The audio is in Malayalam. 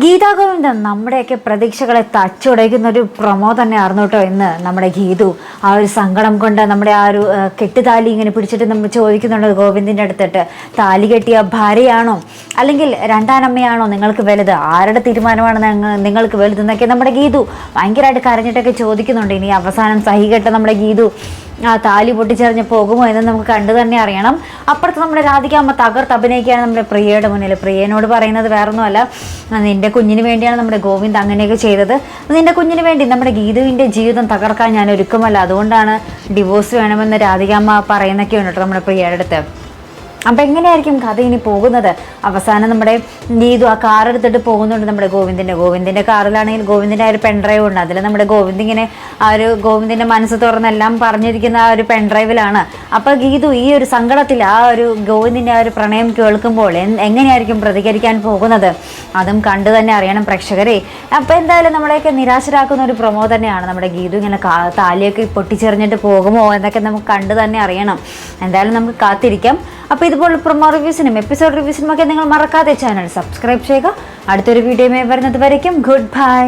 ഗീതാ ഗോവിന്ദൻ നമ്മുടെയൊക്കെ പ്രതീക്ഷകളെ തച്ചുടയ്ക്കുന്ന ഒരു പ്രൊമോ തന്നെയായിരുന്നു കേട്ടോ ഇന്ന്. നമ്മുടെ ഗീതു ആ ഒരു സങ്കടം കൊണ്ട് നമ്മുടെ ആ ഒരു കെട്ടുതാലി ഇങ്ങനെ പിടിച്ചിട്ട് നമ്മൾ ചോദിക്കുന്നുണ്ട് ഗോവിന്ദിൻ്റെ അടുത്തിട്ട്, താലി കെട്ടിയ ഭാര്യയാണോ അല്ലെങ്കിൽ രണ്ടാനമ്മയാണോ നിങ്ങൾക്ക് വലുത്, ആരുടെ തീരുമാനമാണ് നിങ്ങൾക്ക് വലുതെന്നൊക്കെ നമ്മുടെ ഗീതു ഭയങ്കരമായിട്ട് കരഞ്ഞിട്ടൊക്കെ ചോദിക്കുന്നുണ്ട്. ഇനി അവസാനം സഹികെട്ട നമ്മുടെ ഗീതു ആ താലി പൊട്ടിച്ചെറിഞ്ഞ് പോകുമോ എന്ന് നമുക്ക് കണ്ടു തന്നെ അറിയണം. അപ്പുറത്ത് നമ്മുടെ രാധികാമ്മ തകർത്ത് അഭിനയിക്കുകയാണ് നമ്മുടെ പ്രിയയുടെ മുന്നിൽ. പ്രിയനോട് പറയുന്നത് വേറൊന്നുമല്ല, നിന്റെ കുഞ്ഞിന് വേണ്ടിയാണ് നമ്മുടെ ഗോവിന്ദ് അങ്ങനെയൊക്കെ ചെയ്തത്, നിന്റെ കുഞ്ഞിന് വേണ്ടി നമ്മുടെ ഗീതുവിൻ്റെ ജീവിതം തകർക്കാൻ ഞാൻ ഒരുക്കമല്ല, അതുകൊണ്ടാണ് ഡിവോഴ്സ് വേണമെന്ന് രാധികാമ്മ പറയുന്നൊക്കെ ഉണ്ട് കേട്ടോ നമ്മുടെ പ്രിയയുടെ അടുത്ത്. അപ്പം എങ്ങനെയായിരിക്കും കഥ ഇനി പോകുന്നത്? അവസാനം നമ്മുടെ ഗീതു ആ കാർ എടുത്തിട്ട് പോകുന്നുണ്ട് നമ്മുടെ ഗോവിന്ദിൻ്റെ കാറിലാണെങ്കിൽ ഗോവിന്ദിൻ്റെ ആ ഒരു പെൺഡ്രൈവ് ഉണ്ട്. അതിൽ നമ്മുടെ ഗോവിന്ദ് ഇങ്ങനെ ആ ഒരു ഗോവിന്ദിൻ്റെ മനസ്സ് തുറന്നെല്ലാം പറഞ്ഞിരിക്കുന്ന ആ ഒരു പെൺഡ്രൈവിലാണ്. അപ്പോൾ ഗീതു ഈ ഒരു സങ്കടത്തിൽ ആ ഒരു ഗോവിന്ദിൻ്റെ ആ ഒരു പ്രണയം കേൾക്കുമ്പോൾ എങ്ങനെയായിരിക്കും പ്രതികരിക്കാൻ പോകുന്നത്? അതും കണ്ടു തന്നെ അറിയണം പ്രേക്ഷകരെ. അപ്പോൾ എന്തായാലും നമ്മളെയൊക്കെ നിരാശരാക്കുന്ന ഒരു പ്രൊമോ തന്നെയാണ്. നമ്മുടെ ഗീതു ഇങ്ങനെ താലിയൊക്കെ പൊട്ടിച്ചെറിഞ്ഞിട്ട് പോകുമോ എന്നൊക്കെ നമുക്ക് കണ്ടു തന്നെ അറിയണം. എന്തായാലും നമുക്ക് കാത്തിരിക്കാം. അപ്പോൾ ഇതുപോലെ പ്രൊമോ റിവ്യൂസിനും എപ്പിസോഡ് റിവ്യൂസിനും ഒക്കെ നിങ്ങൾ മറക്കാതെ ചാനൽ സബ്സ്ക്രൈബ് ചെയ്യുക. അടുത്തൊരു വീഡിയോയുമായി വരുന്നത് വരയ്ക്കും ഗുഡ് ബൈ.